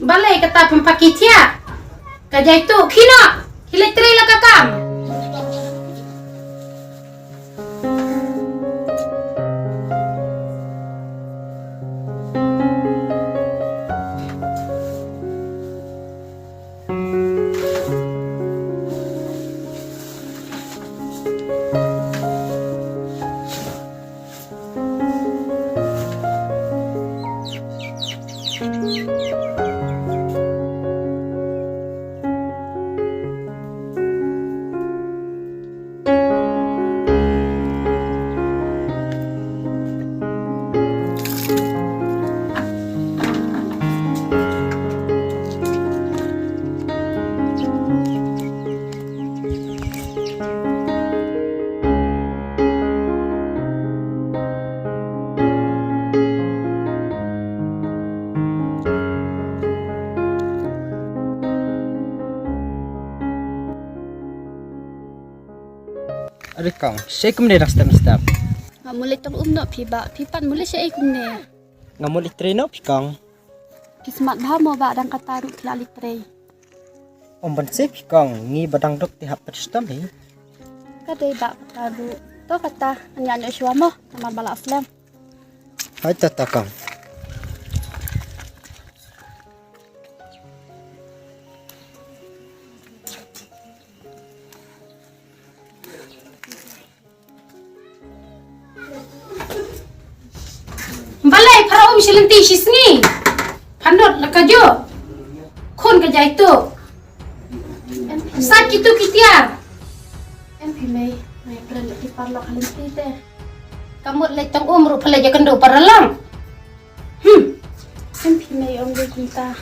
Balai kata pempakitia. Kajai tu kina. Hiletri lah kakam. Aduh kang, saya kemudian nastab. Nggak mulai tong nak pipan mulai saya kumne. Nggak mau litreno pikang. Kismat bahamo ba dan kataru kila litre. Om banse pikang, ngi badang dok ti hap nastab ni. Kadai ba kataru. To kata nyanyi suamo nama bala aslam. Hai tata kang. Balai para silenti sisni. Pandot lakajo. Kon kajai tu. Sakit tu kitiar. MP May pernah di parlo kalian kita. Kamu letang umru pala kendo para lang. MP May gue kita.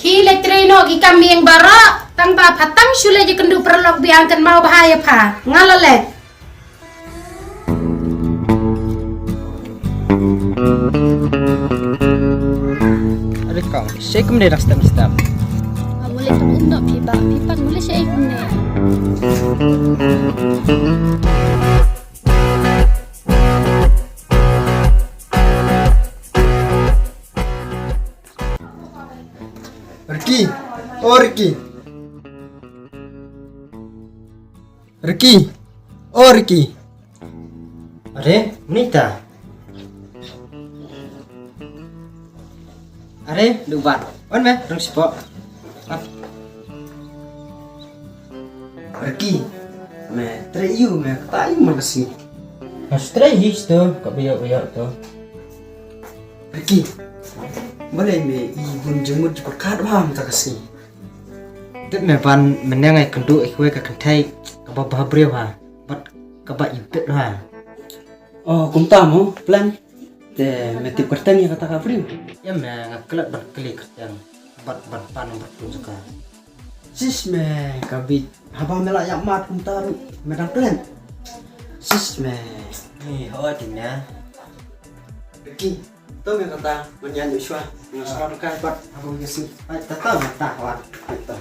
Kile treno ki kami yang bara. Tang ba patang sule kendo para lang biangkan mau bahaya pa. Ngalale. Aduh kang, saya kemudian nastab. Nggak mulai tong nak pipan mulai saya kumne. Ricky, oh Ricky. Ricky, oh Ricky. Are, Nita. Are, lubat. On me, dong sipo. Ricky, me trayu me tayo magasi. Mas trayis to, kabiyak to. Ricky, boleh me ibun jemut berkat paham tak kasi. Tet me ban menengai kendu ikwe ka kentai ka ba brew ha. Bat ka ba ibet ha. Oh, kumtamo plan. Te metip kertang ya kata kapri. Ya me ngaklat ban klik yang bat pan bertun suka. Sis me kabit. Haba mela yak mat kumtaru. Medang plan. Sis me. Ni hawa tinnya. Reki. To me kata menyanyi syua. Ngasar ka bat abang yesi. Ai tata mata wan. Kita.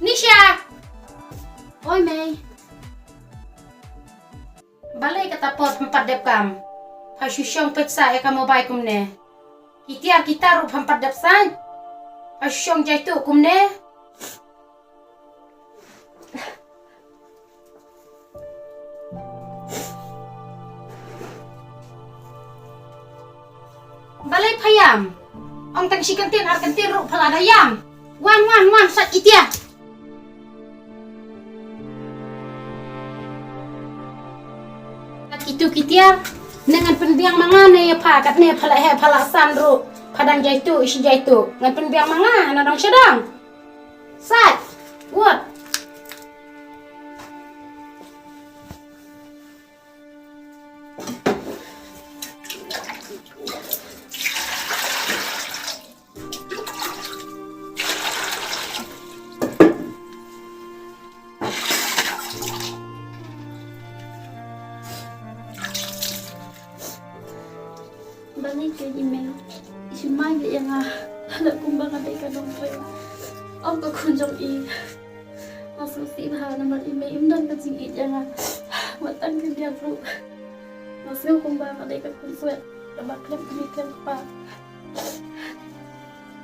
Nisha. Oi May. Balai kata pot empat dekam. Pasusyong petsa kamu baik kumne. Kitiar kita rup empat depsan. Pasusyong jaitu kumne. Balai payam. Ong tang si kentin ar kentin rup pelada yam. Wan sat itia. Itu kitiar dengan penbiang mangane ya pa kat ne phala he phala sandru padang jaitu isi jaitu ngan penbiang manga nadang sedang sat what yang anak kumbang ada ikan dongkring. Ông có khôn trong y. Ông sự sĩ hà nằm mặt email im đơn cái gì ít yang mà tăng cái việc ru. Nó siêu kumbang ada ikan khôn suet. Dapat klem pa.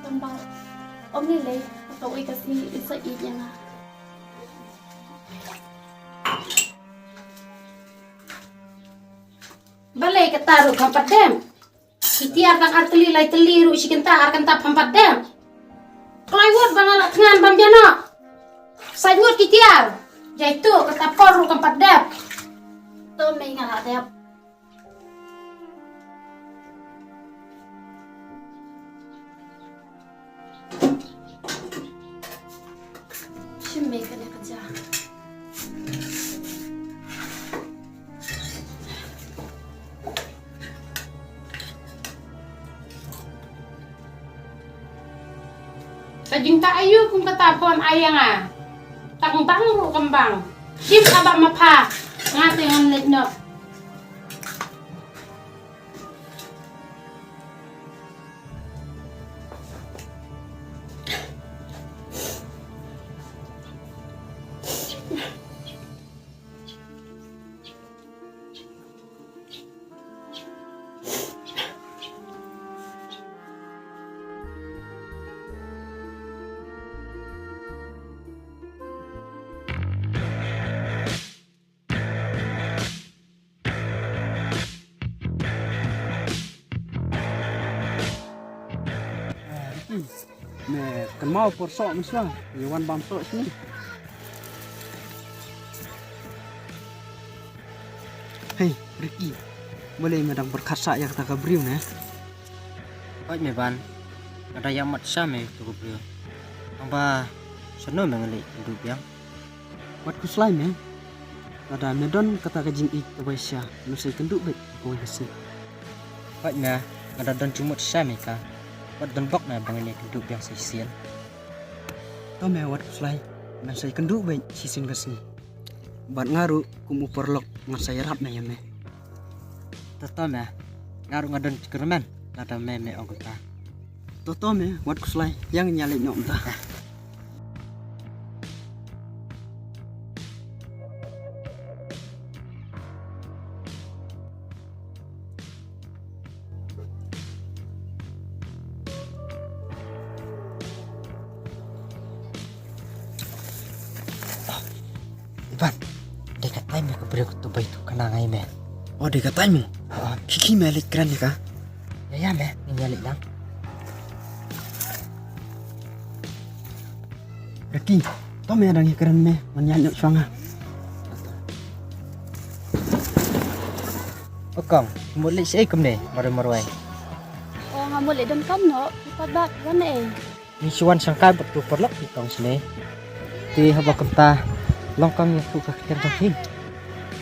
Tambah. Om ni leh atau ikan si isa ít yang Balai kata ru kampat dem. Itiar kang arteli lai teli ru sikenta arkan tap kampat dem. Klaiwot bang anak tengan bam jana. Sajwot kitiar. Jaitu kata por ru kampat dem. tôi mình là đẹp. Xin mấy cái này cả cha. Sajing tak ayu kung kata pon ayang tang ru kembang. Sim abak mapa. Ngate ngan letno. Mẹ cần mau por sok miswa. Yawan bam sok sini. Hei, Ricky. Boleh medang berkasa yang kata kabriu ne? Baik me ban. Ada yang mat sama tu beliau. Amba sono mengelik hidup yang. Wat kuslai me. Ada medon kata kajing ik kebaisya. Nusai kenduk baik kau nasi. Baik me. Ada don cuma sama ka. Wat don bok na bangelik hidup yang sisian. Tau me wat kuslai. Nusai kenduk baik sisin kasih. Bat ngaru kumu perlok ngasai rap me ya me. Tahu me. Ngaru ngadon kerman. Ada me anggota. Toto me wat kuslai yang nyalik nyok entah. Iban, dekat time me kebriu tu baik tu kenangai me. Oh dikataimu. Kiki melik keren ya kah? Ya me, nyalik lang. Ricky, tau me ada yang keren me menyanyuk suanga. Okong, mulik si ikum ni, maru-maruai. Oh nggak boleh dan kamu no. Kita dak kan Misuan sangkai betul perlok di kong sini. Ti haba kenta longkang yang suka kita jangkin.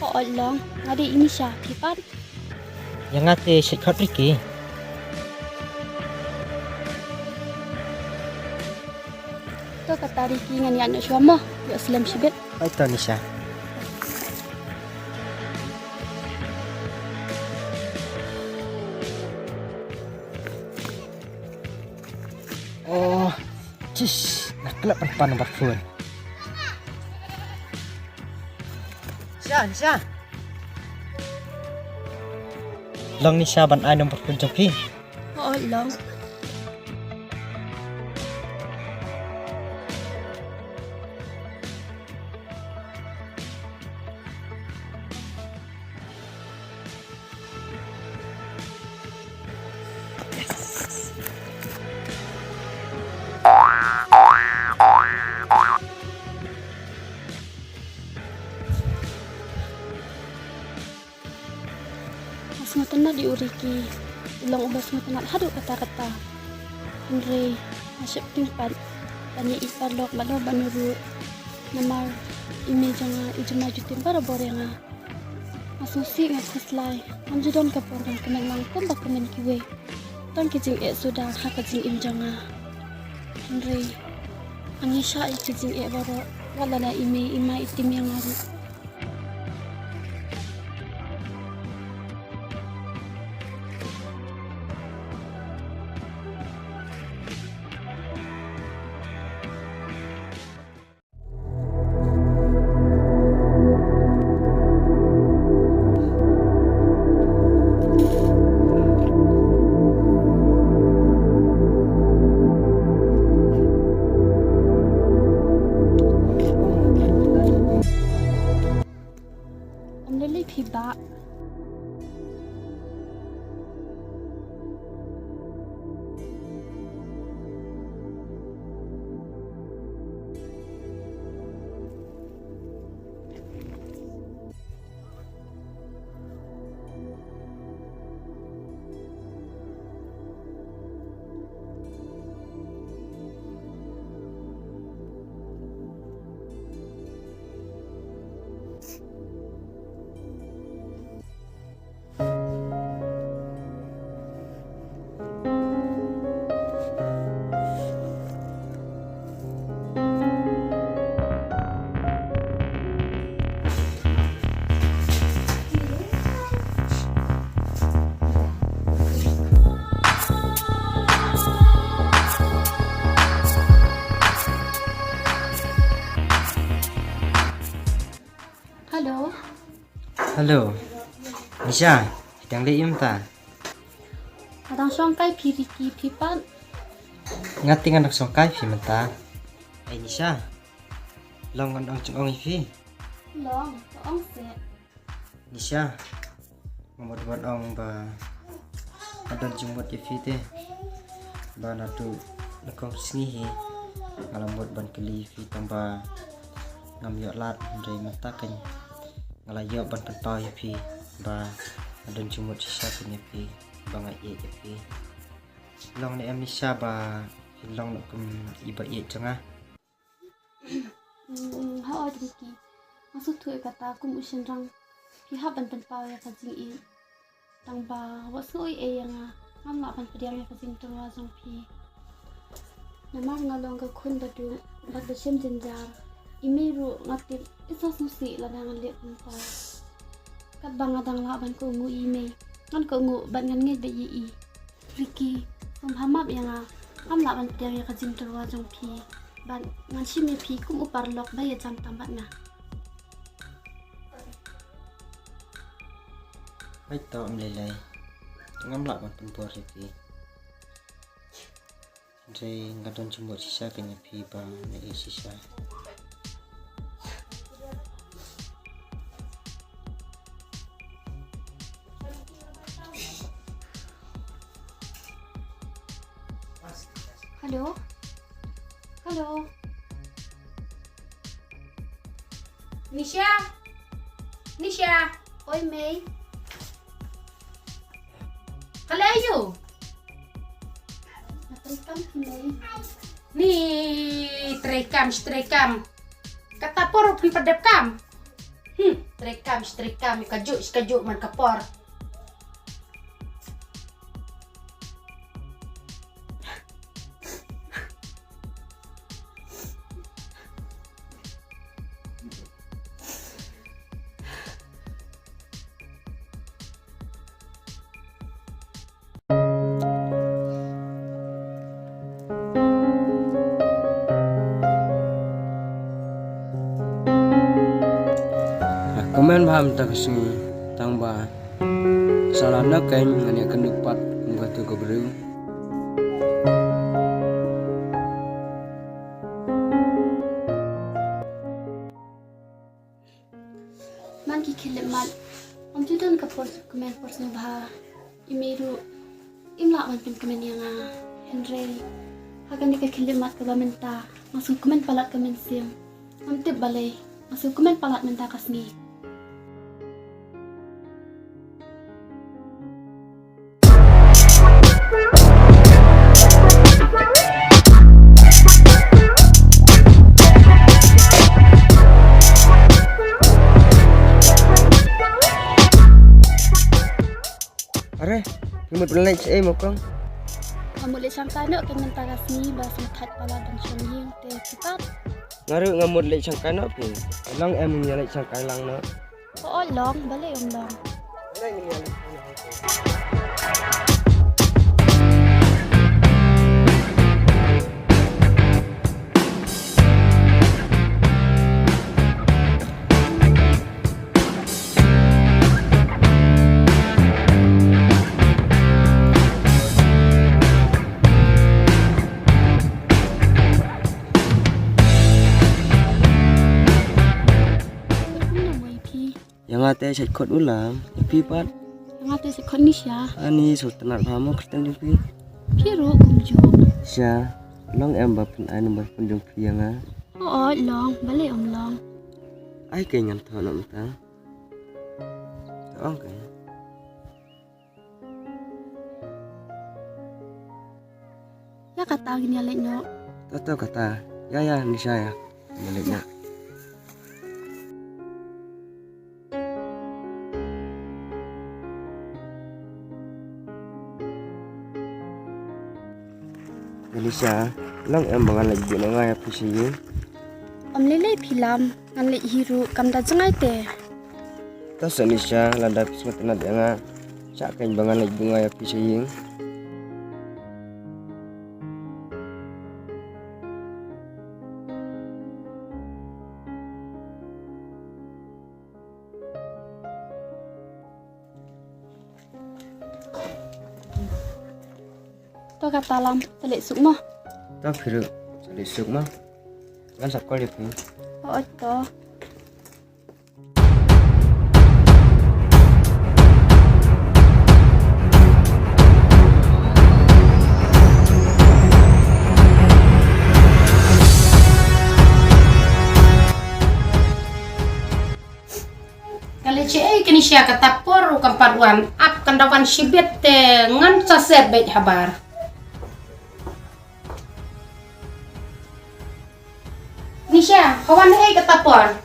Oh long. Ngadi ini siya. Kipat. Yang ngate sikot Ricky. To kata Ricky ngan yan suamo. Yo slam sibet. Baik tu Nisha. Oh, cis, nak kelak perempuan nomor phone. Nisha. Long Nisha ban ai nomor phone jangkin. Oh long. Mas matana di uriki ulang ubas matana hadu kata-kata Andre masuk timpan tanya iparlok malo banuru namar ime janga ijmaju timpara borenga masusi ngakuslai anjudon kaporang kemen mangkom bak kemen kiwe ton kijing sudah hakajing imjanga Andre angisha kijing baro walala ime ima itim yang ngaru. Halo, Nisha, sedang liim ta? Kadang songkai pi Ricky pi Pat. Ngati anak songkai fi menta. Nisha, long ngandang chung ong fi. Long, ong se. Nisha, ngomot buat ong ba adon jumot fi te. Ba natu nakong snihi ngalambot ban keli fi tamba ngamyok lat ndai mata kan ngalayok ban penpau fi ba adon jumot sisa punya fi ba ngai fi. Long ni em Nisha ba long nak kum iba ye changa. How old Ricky? Maksud tu kata aku musim rang pihak banten pau ya kajing i. Tang ba wasui yang ngam la ban pediang ya kajing terwa jong pi. Namar ngalong ka kun badu bad sem jenjar. Imiru ngati isa susi la dangan le pa. Kat bang adang la ban ko ngu ime. Ngan ko ngu ban ngan nge be i. Ricky, som hamap yang ngam la ban pediang ya kajing terwa jong pi. Ban ngan shimi pi kum upar lok ba ya jam tambat na. Hai tau am lelai. Ngam la ban penpor fi. Jadi ngadon jumot sisa kenya fi ba na sisa. Halo? Halo? Nisha? Nisha? Oi Mei, Halo ayo. natrikam Mei. Ni trekam. Kata por pun padap kam. Trekam, kajuk man kapor. Komen paham tak kesini tangba salah nak kain ngani akan dapat membuat tu keberu. Man ki kilimat. Om tu dan kapor komen porsi bah. Imiru imla man pin komen yang Henry. Hagan dika kilimat ka menta. Masuk komen palat komen sim. Om tip balai. Masuk komen palat menta kasmi. Are, kimut belai cai mokong. Kamu boleh sangka nak kan menta kasmi bahasa kat palat dan syonging te cepat. Ngaru ngamut lek sangkai nak pi. Long em nya lek sangkai lang nak. Oh long, balai long. Lek ni lek. Yang ate chat kod ulam, ipi pat. Yang ada si Konisha, Ani sultanat pamo kristen ipi. Piru kumju. Sya, long em bapun ai nomor punjung prianga. Oh long, balai long. Ai ke ngan tho nak mata. Ong ke. Ya kata gini alek nyok. Tahu kata. Ya Nisha ya. Baliknya. Nisha, long em bangan lagi nak ngai apa sih? Om lele filam, ngan lek hiru kam da jengai te. Tas Nisha landa pismat na dia cak kain bangan lagi ngai apa sih? Kau kata lam telik sukmo. Tao phiru sali suk ma. Kan sak kali pi. Oh itu. Kali cai kini sia kata por kampaduan ap kandawan sibet te ngan saset bet habar. Nisha, kawan kata por.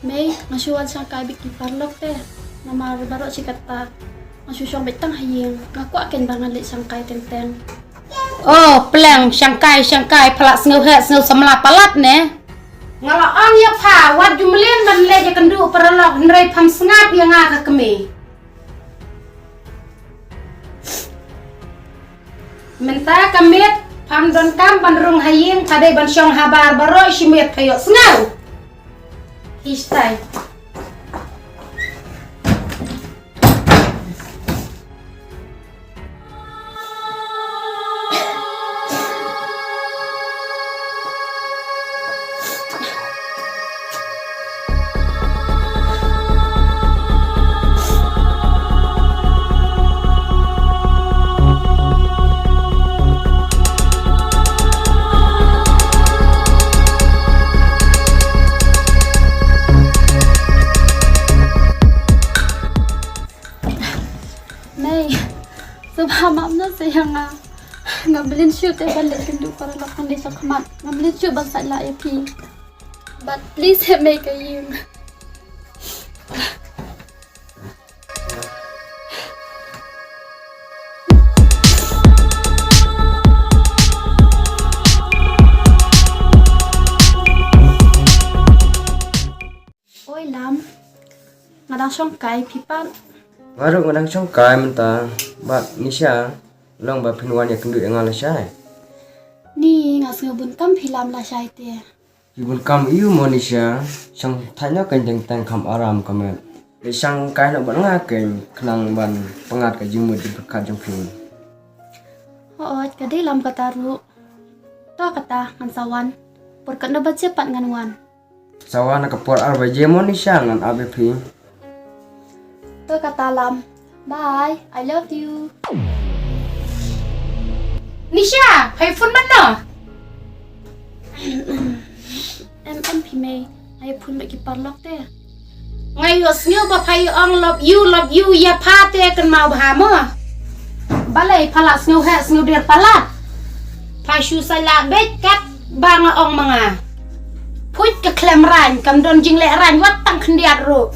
May ngasuan sang kai biki parlok te. Namar baro si kata ngasusong betang hayeng. Ngaku akan bangalit sang kai tenteng. Oh, pelang sangkai pelak sengau semla palat ne. Ngalaon ya pa wat jumlin ban leje kendu perlok nrei pam sengap yang ngaka kemi. Menta kamit pam don kam bandrung haying padai ban syong habar baro simit payok sengau. Istai. May subhamam na siya nga. Ngabilin shoot eh balik kendu parlok kandi sa kamat. Ngabilin shoot bangsa la pi. But please make a yim. Oi lam. Ngadang song kai pipan. Ngaru ngadang song kai menta. Bat Nisha long ba pinwan ya kendu yang ala syai. Ni ngas ngabun kam filam la syai te. Ibun kam iu mo Nisha sang tanya kan jeng tang kam aram kamet. Di sang kai nak ban ngaken kenang ban pengat ka jimut di berkat jeng pin. Hoot kadai lam kataru. To kata ngan sawan. Porkat na bat cepat ngan wan. Sawana ka por arba jemo Nisha ngan ABP. To kata lam. Bye, I love you. Nisha, hai phone mana? Em Pimay, ay pun bagi parlok te. Ngayo snyo ba phay ong love you ya pa te kan mau bahama. Balai pala snyo der palat. Phay shu sala bet kat bang ong mga. Puit ke klem ran kam don jing le ran wat tang khendiat ro.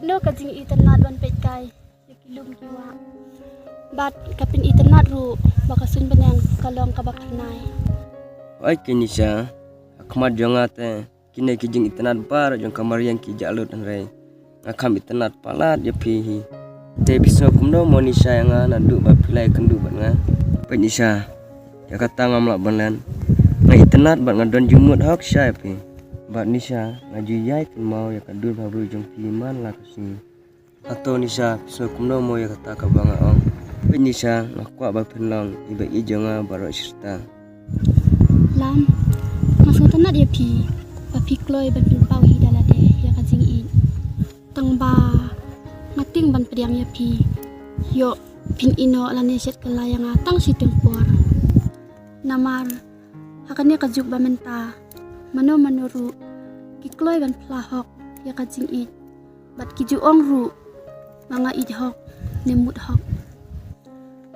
No kajing itanat ban pet kai yakilum kiwa bat kapin itanat ru bakasun benang kalong kabaknai. Oi Nisha akmat jongate kine kijing itanat bar jong kamar yang ki jalut nrei. Ngakam itanat palat ya pihi. Te biso kumno mo Nisha yang nandu ba pilai kendu ban nga. Pe Nisha ya kata ngamlak banan. Ngai itanat ban ngadon jumut hok syai pi. Bat Nisha ngaju yai pun mau ya kadur babru jong piman lah kesini. Atau Nisha so kumno mau ya kata ka banga ong. Pe Nisha nakwa ba penlang iba i jonga baro serta. Lam masuk tanat dia pi papi kloy ban pin pau hi dala de ya kajing i. Tang ba ngating ban pediang ya pi. Yo pin ino lane set kelayang atang si tempor. Namar hakanya kajuk ba menta. Mano manuru kikloy ban plahok ya kajing i. Bat kiju ong ru manga i hok nemut hok.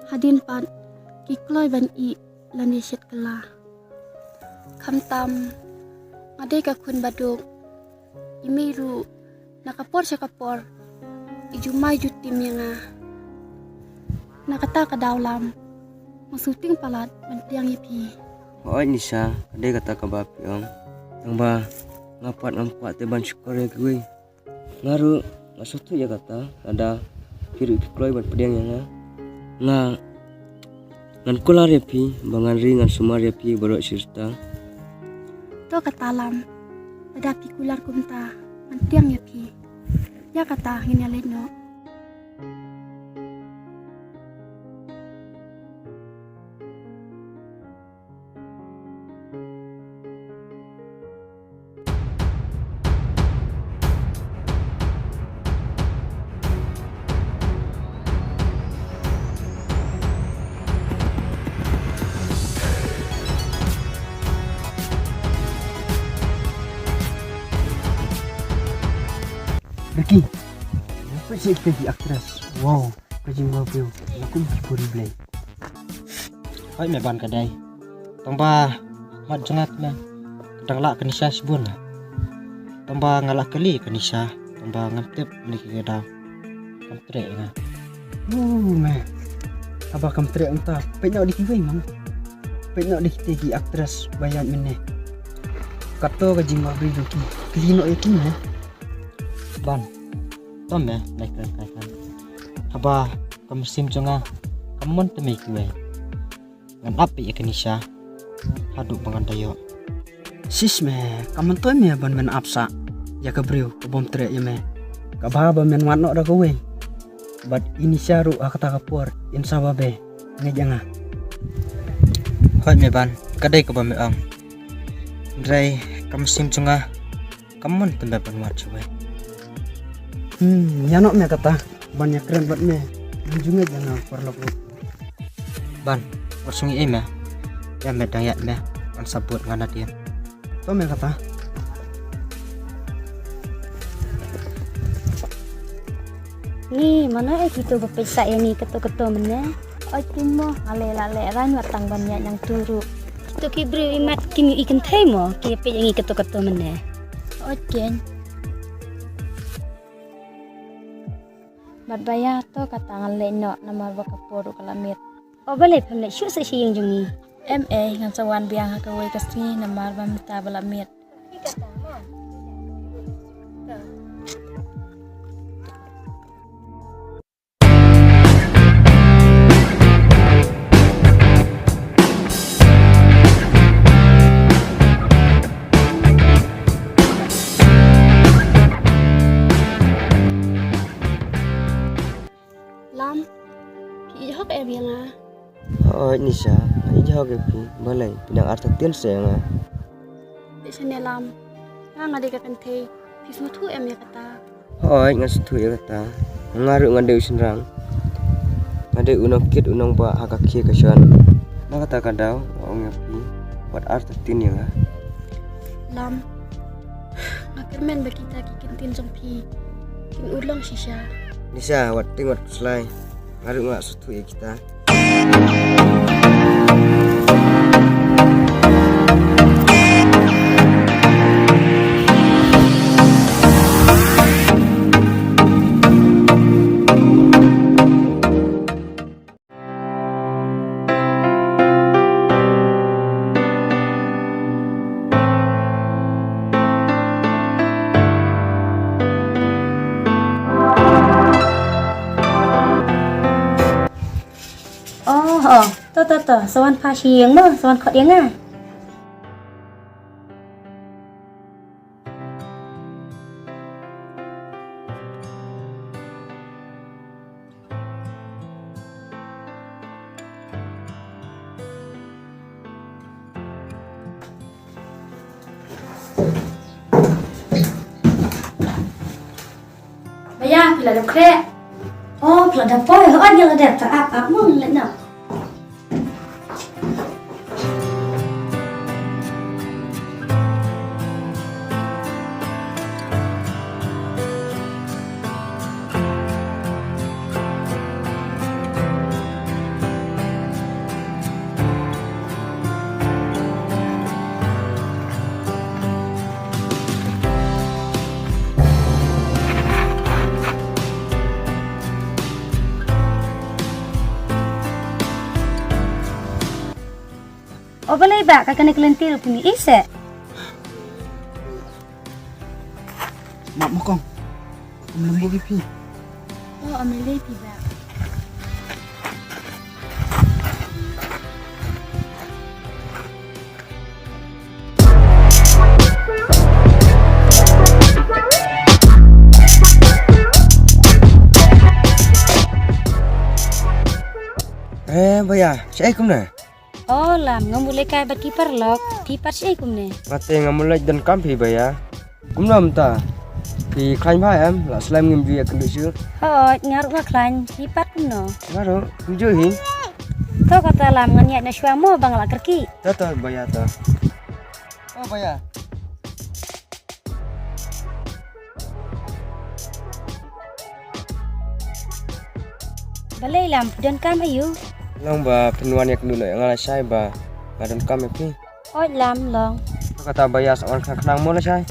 Hadin pan kikloy ban i lane set kela. Kamtam ngade ka kun baduk imiru nakapor sa kapor ijumay jutim yang nakata ka daw lam. Masuting palat bantiang yapi. Oi Nisa, kadai kata ka bapi om. Yang ba ngapat ngampat te ban syukur ya gue. Ngaru masutu ya kata ada piru pikloi ban pediang yang ngan kular ya pi bangan ringan sumar ya pi baru sirta. To kata lam. Pada pikular kumta bantiang yapi. Ya kata nginalino. Ricky, apa sih kita di aktris? Wow, kajing babiu, aku puri blay. Hai me ban kadai. Tomba mat jangat me. Kadang lak kanisa sibun. Tomba ngalah kali kanisa, tomba ngaptep niki kada. Kamtre nga. Me. Aba kamtre entah. Penyok dikiwai mang. Penyok dikitegi aktris bayan mene. Kato kajing babiu ki. Klino yakin me. Ban, tom ya, naik kan. Haba, kamu sim jonga, kamu temui kue. Ngan api ya kenisha, haduk pengandayo. Sis me, kamu tuh me ban men apsa, ya kebriu, kebom trek ya me. Kabah men wanok dah kowe. Bat ini syaru akata kapur, insya babe, ngejanga. Hoi me ban, kadai kebom me ang. Drai, kamu sim jonga, kamu temui ban mat cuy. Ya nok me kata banyak keren buat me menjunga jangan perlu ban warsungi me ya me dayat me an sabut ngana dia to me kata Ni mana gitu bepesa ini keto-keto mene. Oi timo ale-ale ran watang banyak yang turu. Itu kibri imat kimi ikan temo ki pe yang keto-keto mene. Ojen. Mat baya to katangan leno namar bakaporu kalamit. O bale pamle syu se siyeng jungi. Ngan sawan biang hakawai kasni namar bamita balamit. Lam, ki ihok yang ah. Oi Nisa, ai jauh ke pi balai pinang arta tian senga. Biasanya lam, nggak ada kan teh, pismu tu ya kata. Oi ngas tu ya kata. Ngaru ngade usinrang. Ngade unang kit unang ba hakaki kasan. Na kata kadau ong pi buat arta tin ya. Lam, ngakermen bakita kikintin sompi, kin ulang shisha. Nisa wat ting wat kuslai. Ngaru ngak sutu ya kita. To, sawan pha sieng mo, sawan khot yang ah. Bayar pula dah krek. Oh, pula dah boy, orang yang ada tak apa mung le nak. O balay ba kakane kelentir puni ise? Mak mo kong. Lembu pipi. Oh, amelay tiba. Baya, siya kum na. Oh, lam ngamulay kay bat kiper lok. Pipat siya kumne. Mate ngamulai dan kampi baya. Kumlam ta. Pi klaim ba em, la slam ngim dia kendu syur. Hoi, ngaruk ngaklan pipat kumno. Ngaro, kunju hin. To kata lam nganyat na syua mo bang la kerki. Ta baya ta. Oh baya. Balay lam dan kam ayu. Long ba penuan yak dulu yang ala syai ba. Ngadon kam pi. Hoi lam long. Kata baya sawan kenang mo la syai.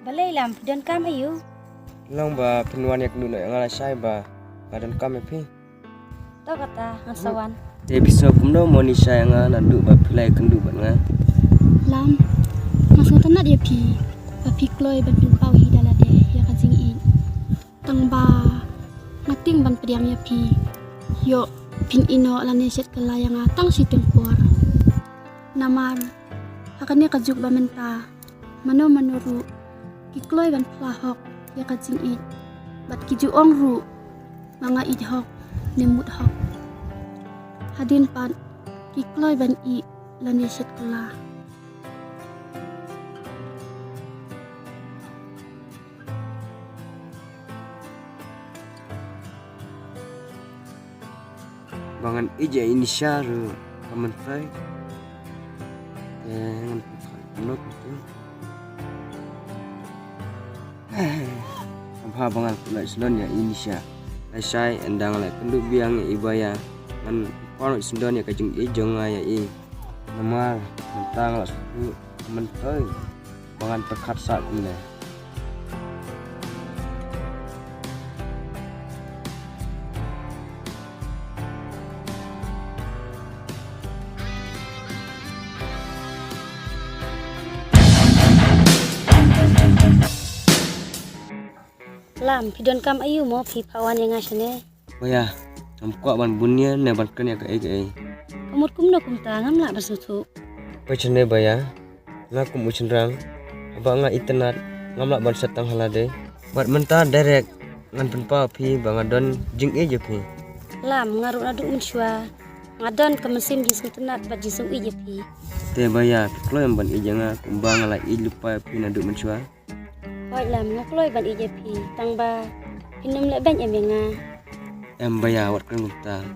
Balay lam dan kam ayu. Long ba penuan yak dulu yang ala syai ba. Ngadon kam pi. To kata ngasawan. Te bisa kumno mo ni syai nga nandu ba pilai kendu ba nga. Lam. Masuk tanah dia pi. Bapi kloy ban pin pau hi dala de ya kajing i. Tang ba ngating ban pediam ya pi. Yo pin ino lane set kala yang atang si tempor. Namar akannya kajuk ba menta. Mano manuru. Kikloy ban plahok ya kajing i. Bat kiju ong ru. Manga i hok nemut hok. Hadin pan kikloy ban i lane set kala. Bangan ija ini syaru kementai. Ngan penok itu. Apa bangan pula sendon ya ini syah. Syai endang lai penduk biang ibaya. Ngan kono sendon ya kajeng ijong ya i. Namar mentang lah suku kementai. Bangan pekat saat ini. Lam pidon kam ayu mo pi pawan yang ngasane. Baya, nampak ban bunya ne ban kan ya ke. Kamut kumno kumta ngam la basutu. Pecene baya, ngaku mucenrang. Aba nga internet ngam la ban setang halade. Bat mentah direct ngan penpa pi bangadon jing je pi. Lam ngaru aduk mensyua. Ngadon ke mesin di sentenat bat jisung i je pi. Te baya, klo yang ban ijanga kumbang la i lupa pi naduk mensyua. Hoi lam ngakloy ban i je pi. Tang ba pinum le ben emenga. Em baya wat kan ngumta.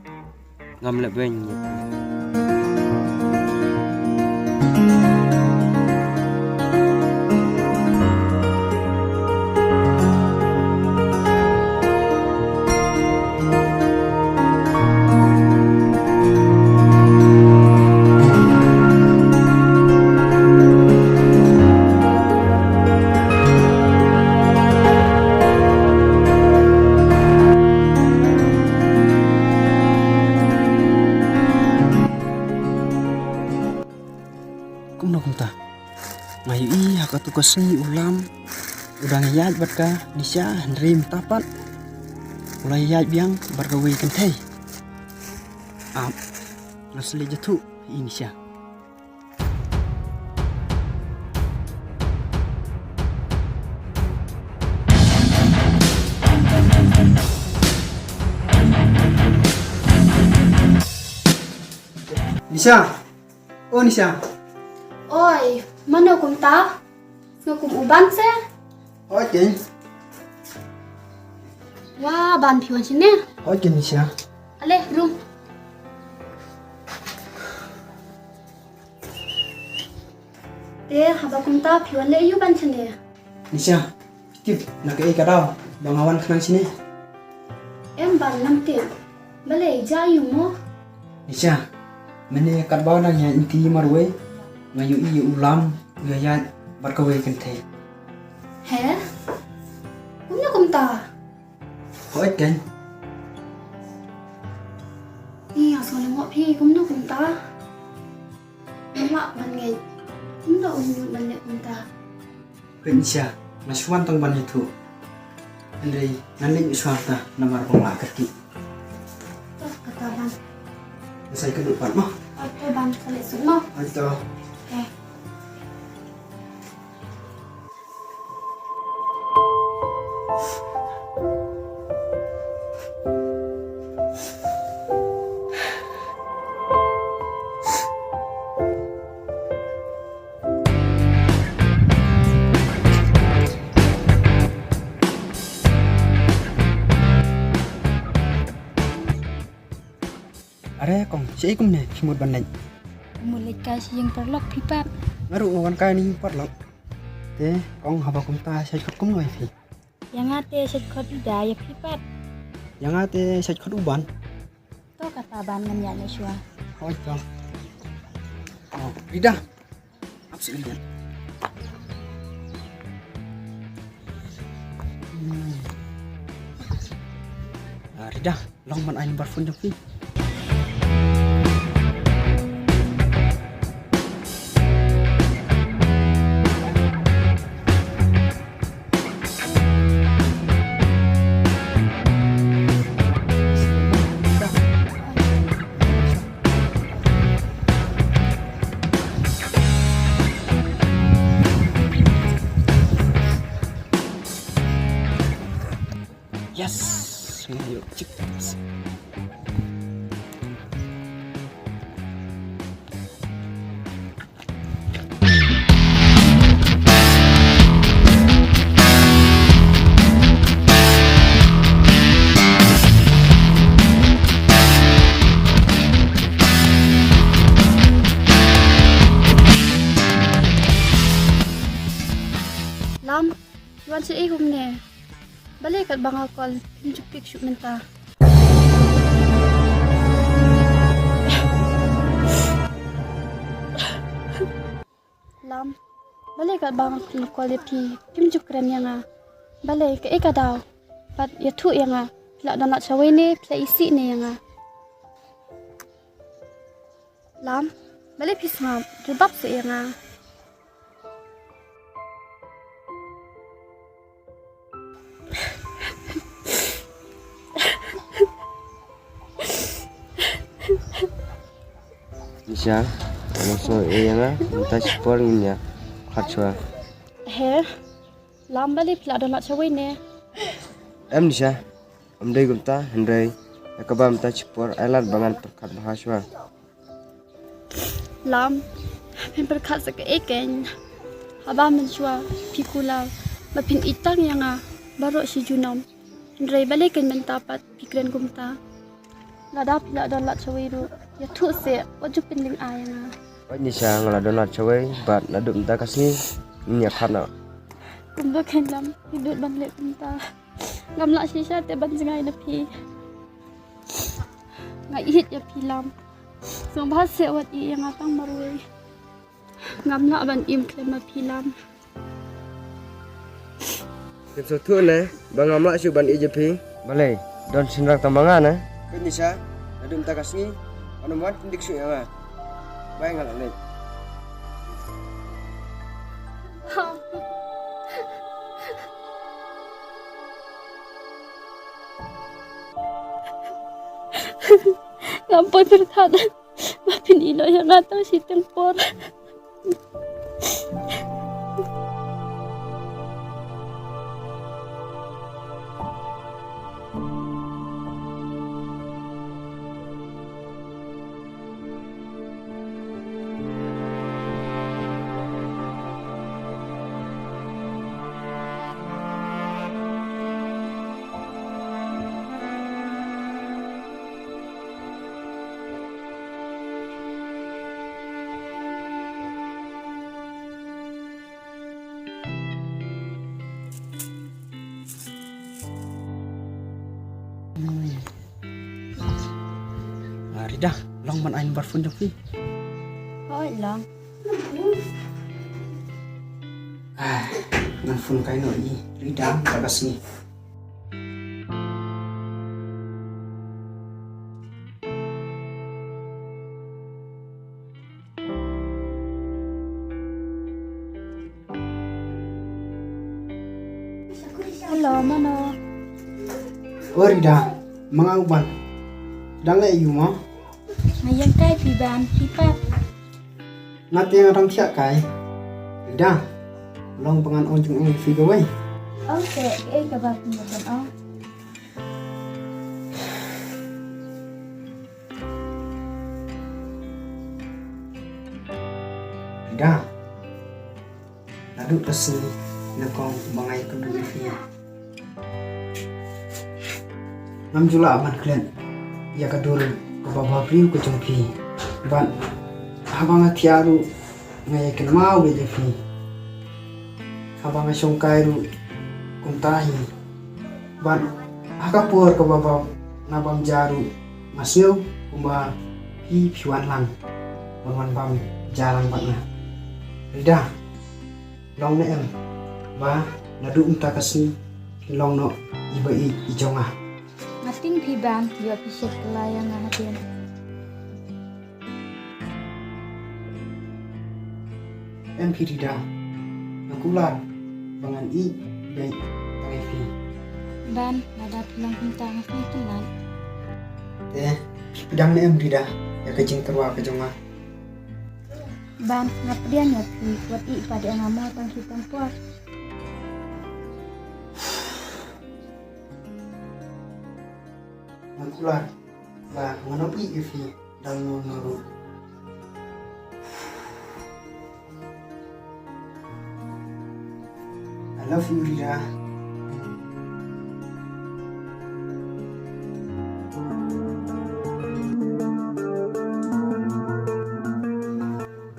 Ngam le ben. Kumno kumta. Ngayu i hakatu kasi ulam. Udah ngiyaj bat ka nisya nrim tapat. Ulai yaj biang bargawi kentay. Nasli jatu ini sya. Nisha. Oh Nisha. Oi, mana kumta? Ngakum uban se? Oke. Wah, ban piwan sini. Oke Nisha. Ale, rum. Haba kumta piwan le yu ban sini. Nisha. Tip nak kadau. Bangawan kenang sini. ban namtin. Balay jayu mo. Isya, mene kadbaw na niya inti marwe, ngayu iya ulam, gaya barkaway kente. He? Kumna kumta. Hoit kan? Iya, soalnya ngok pi kumna kumta. Mama ban ngay. Kumna unyut ban kumta. Ben isya, nasuan tong ban itu. Andai naling suarta namar pengla kerki. Tuh kata ban. Saya kedua pan mah. Oke ban kali semua. Ayo. Oke. Are kong si ikum ne kimut ban nai. Mulai kasih yang perlok pipat. Ngaru ngawan kai ni pat lok. Te kong haba kum ta sai khot kum noi fi. Yang ate set kod ida ya pipat. Yang ate sai khot uban. Tuh kata ban ngan ya shua. Hoit kong. Oh, Rida. Absi lihat. Rida, long man ain barfun joki. Yes, ngayo cik. Lam, yuan si ihum ne. Balik kat bang akal tunjuk picture menta. Lam, balik kat bang akal quality tunjuk keren yang ah. Balik ke ikadaw. Pat ya tu yang ah. Lak dan lak cawe ni, play isi ni yang ah. Lam, balik pisma, jebab si yang ah. Nisha, langsung iya minta support niya, kacwa. He, lam balik lak dan lak cawe ni. Em Nisha, day gumta, Henry, nakaba minta support, ailat bangan perkat bahaswa. Lam, berkat sekeiken. Haba menjua pikula, mapin itang yang ah baru si junom. Henry balikin mentapat pikiran kumta. Ladap lak dan lak cawe ru. Ya tu se, wajib penting ayang. Wajib Nisha ngeladonat cewek, bat naduk minta kasih, minyak karena. Kumba kenlam hidup balik kumta. Ngam lak sisa te ban sengai na pi. Ngai hit ya pilam. Song bahas se wat i yang atang marui. Ngam lak ban im klema pilam. Tiap satu ne, bang amlak syuk ban IJP. Balai, don sinrak tambangan Kan Nisha, naduk minta kasih. Ano mo tindik syuk yang baik nggak nih? Ngampun berkata, mapin ilo yang atau si tempor. Rida, long man ain barfun jong pi. Oi long. Ngan fun kai no i. Rida, tagas ni. Hello, mano. Oh Rida, mga uban. Dang le yu mo. Ngayon kay piban, hipat. Ngati yang orang tiak kai. Rida, long pangan on jung fi go wei. Okay, kay ka ba pinatan oh. Rida. Lalu pesi nakong bangai kedua fi. Ngam jula aman klen. Ya kadur ke baba priu ke jongpi. Ban abang atiaru ngai ken mau be jefi. Abang songkai ru kuntahi. Ban akapur ke baba nabam jaru maseu kumba hi piwan lang. Wan bam jarang banget. Rida. Long ne em. Ba nadu unta kasni long no iba i jonga. Ngating piban, yo piset kelayangan natin. Em Rida. Nakular bangan i baik tangai fi. Ban, nada pilang hintang ng tenan. Pedang ne em Rida. Ya kejing terwa ke jonga. Ban, ngapdian ya pi, buat i pada ngamo tang hitang puas. Nakular ba nganopi ifi dang noru. I love you Rida.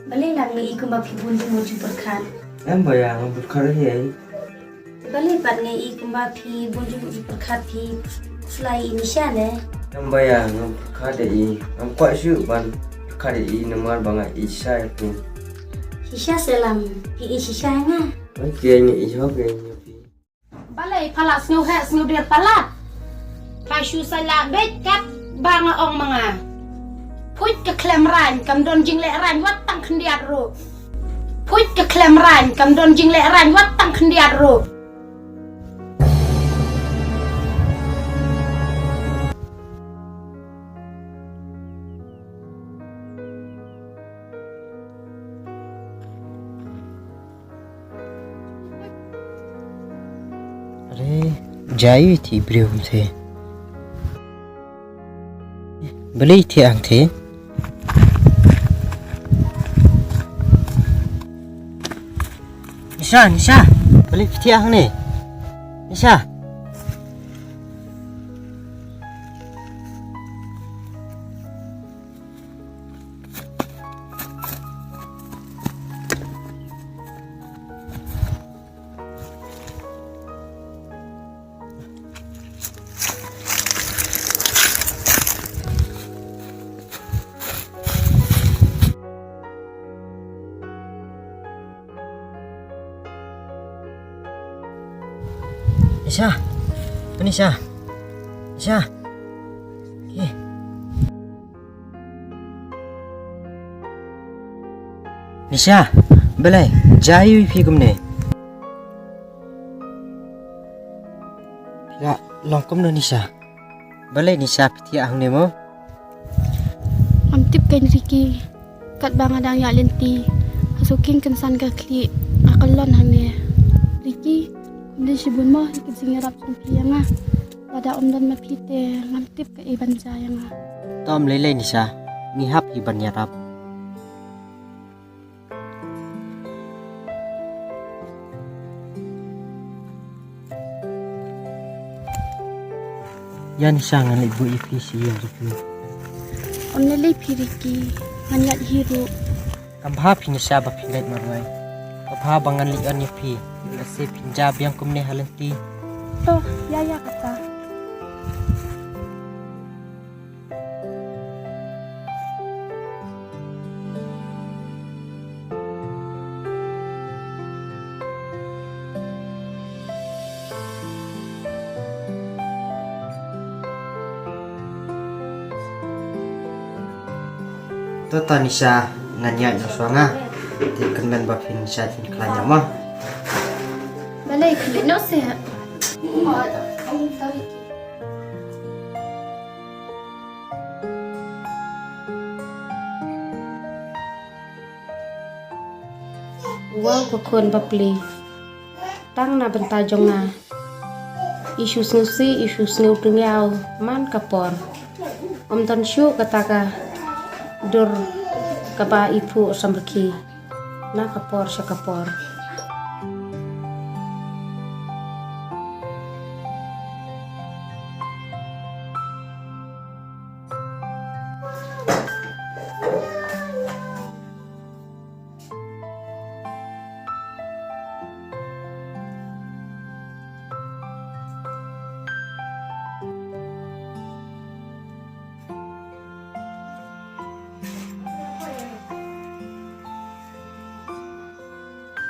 Balik lang ni iku mapi bunyi mo berkan. Em bayang berkara ya. Balik pat ni iku mapi bunyi mo berkat pi sulai ini syane. Em bayang berkara i. Em kuat syu ban berkara i nomor bangai isai tu. Sisya selam pi sisya nga. Okey ni ijo ke ni. Balai pala snow hat snow dia pala. Pasyu sala bet kat banga ong mga. Puit ke klem ran kam don jing le ran wat tang khendiat ro. Puit ke klem ran kam don jing le ran wat tang khendiat ro. अरे जाई थी ब्रेम थे बलई थे आंग थे निशा निशा बलई थे आंग ने निशा Nisha, Nisha, Nisha, Nisha, belai, jayu pi kumne. Ya, longkom no Nisha. Belai Nisha piti ang nemo. Amtip kan Ricky. Kat bangadang ya lenti. Hasuking kensan ka kli. Akalon hane. Ricky. Hindi si Bunmo, ikit singirap sa piya nga. Pada dan mapite, ngantip ka iban saya nga. Tom lele Nisha, ngihap iban yarap. Yan Nisha ngan ibu ipi siya ribu. Nilay piriki, nganyat hiro. Kambha Nisha ba pinggait marway. Kabha bangan lian ipi. Nasi pinjab yang kumne halanti. Toh, yaya kata. Tota Nisha nganya no suanga. Ti kenmen bapin Nisha tin klanya mah. Balay kulit no sehat. Wow kokon bapli. Tang na bentajong na. Isu snusi, isu snu tungyao man kapor. Om tan syu kataka dur kaba ipu samrki. Na kapor sya kapor.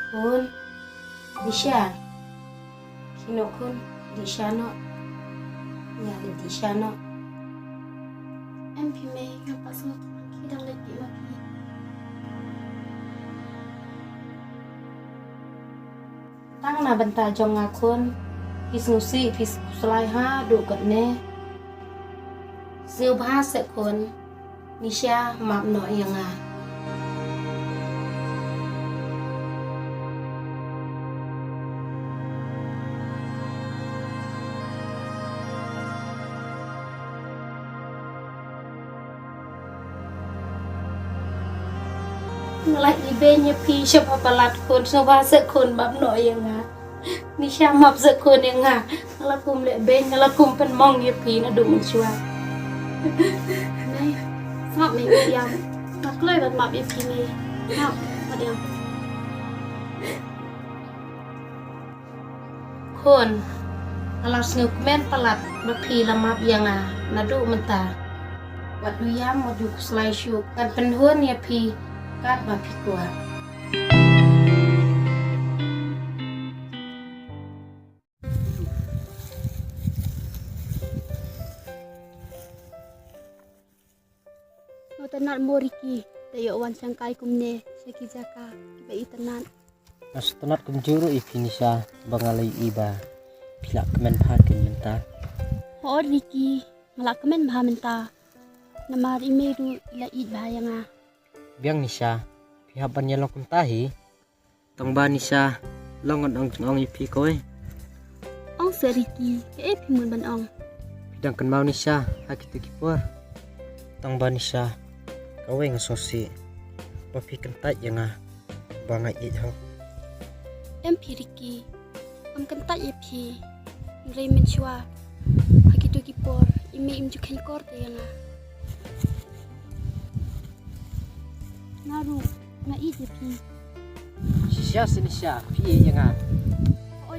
Kun, Nisha. Kino kun, Nisha no. Ya, Nisha no. Em pi me ngapa semut kidang lagi lagi. Tang na bentajong ngakun. Pis nusi, pis kuslai ha, dukat ne. Siu bahasa kun. Nisha map no yang ah. Ngelak ibenya pi siapa palat kun so bahasa kun bab no yang ah. Nisha map sekun yang ah. Ngelakum lek ben ngelakum pen mong ye pi na du mencuat. Này, ngọc này bị yam. Mặt lơi bật mập bị phì này. Ngọc, mặt yam. Kun alas nguk men palat bapi lamap yang ah. Nadu mentah. Wat duyam wadu kuslai syuk kan penhuan ye pi kat bapi kuat. Ngau tanat moriki. Tayo wan sangkai kumne. Seki jaka. Kiba itanat. Nas tenat kumjuru ipi Nisha bangalay iba. Pila kemen pakin menta. Hoor Riki. Ngalak kemen baha menta. Namar imeru ila id bahaya nga. Biang Nisha, pihaban niya lang kuntahi. Tong ba Nisha, longon ang ipi ko eh. Ong sa Riki. Kaya pimun ban ong. Pidang kan mau Nisha, hakit kipur. Tong ba Nisha, kawe nga sosi. Papi kentat yang nga, bangay ho. Em pi Riki. Am kentat ye pi. Nray menchua. Hakitu kipor. Ime imjukan korte yang nga. Naru, na id ye pi. Siya si Nisha, piye yang nga. Oh,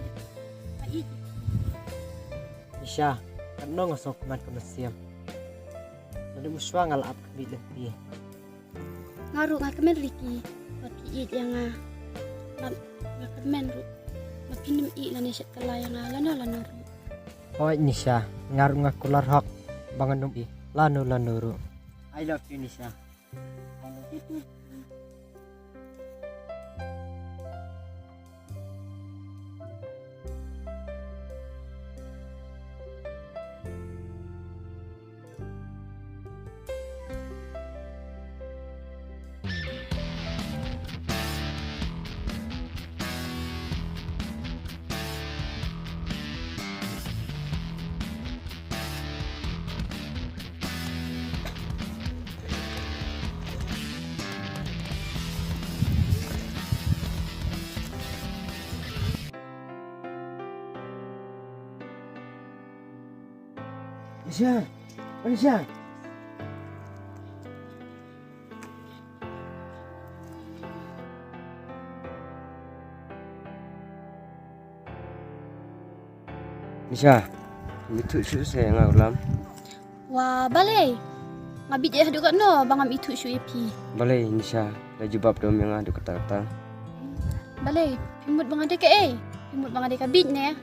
na id. Nisha, ano nga so kuman ko nasiyam. Nadumuswa nga laap kabit lang piye. Ngaru nga kemen Riki. Papi id yang nga. Nga kemen ru. Mapinim i lani siya kalaya nga lano ru. Hoy Nisha, ngaru nga kular hak. Bangan i, lano ru. I love you Nisha. I love you too. Nisha, Nisha. Nisha, itu susah nga ulam. Wah, balay. Ngabit ya hadu kat no, bangam itu syu epi. Balai Nisha, dah jubab dom yang ada kata-kata. Balay, pimut bang ade ka eh. Pimut bang ade ka bit ne.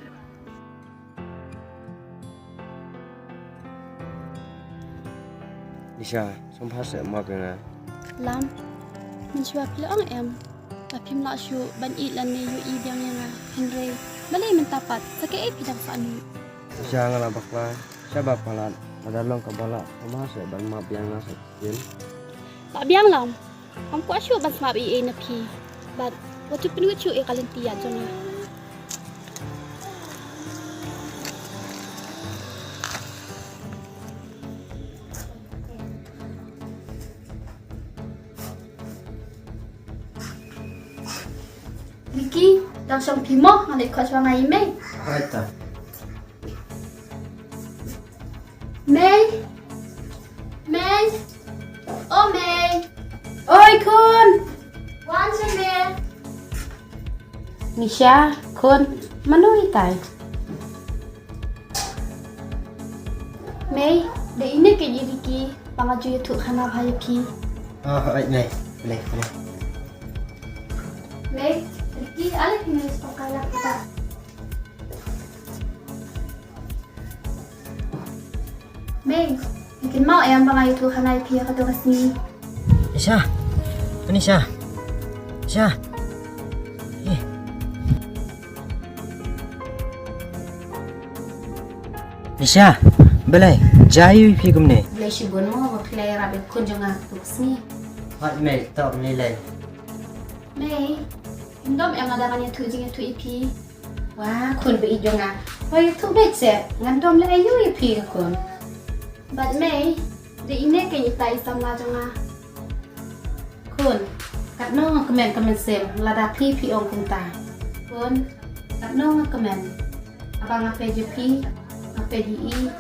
Nisha, sumpah saya mau kena. lam menjua pilang em tapi melak syu ban i lan ne yu i biang yang Henry balai mentapat sakit pidang sanu Jangan lah bakla. Siapa palat? Ada long kepala. Sama saya ban maaf yang nasi kecil. pak biang lam am ko syu ban smap i na pi bat waktu pinu syu e kalen tia jona Ricky, đang sống phí mò, mà lại có cho ngày mày. Baita. Mày, Mày, ô Mày, ôi con, quan cho mẹ. Nisha, kun, manui kai. Mày, để ini cái gì Ricky, bằng aja YouTube khana bhai pi. Này, boleh. Mày, Ricky, alih ini pakai lah kita. Mày, bikin mau em bằng YouTube khana pi atau kesini. Nisha. Nisha. Nisha. Nisha, boleh. Jayu pi kumne. Boleh shibun mo, play rabbit kun jangan tuksni. Hot mail top nilai. Mày, indom em ada kan YouTube jing YouTube ip. Wah, kun be jangan. Wah, itu becek. Ngandom le ayu ipi kun. But Mày, để ini cái gì tay xong la jangan. Kun, kat no kemen sem, lada pi ong kunta. Kun, kat no kemen. Abang apa jepi, apa di,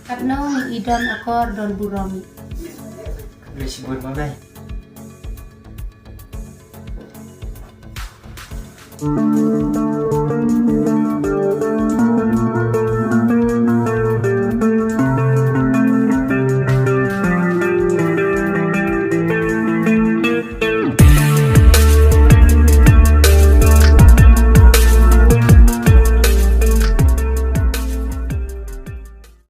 kat no idon akor don buromi. Boleh sebut mana? Thank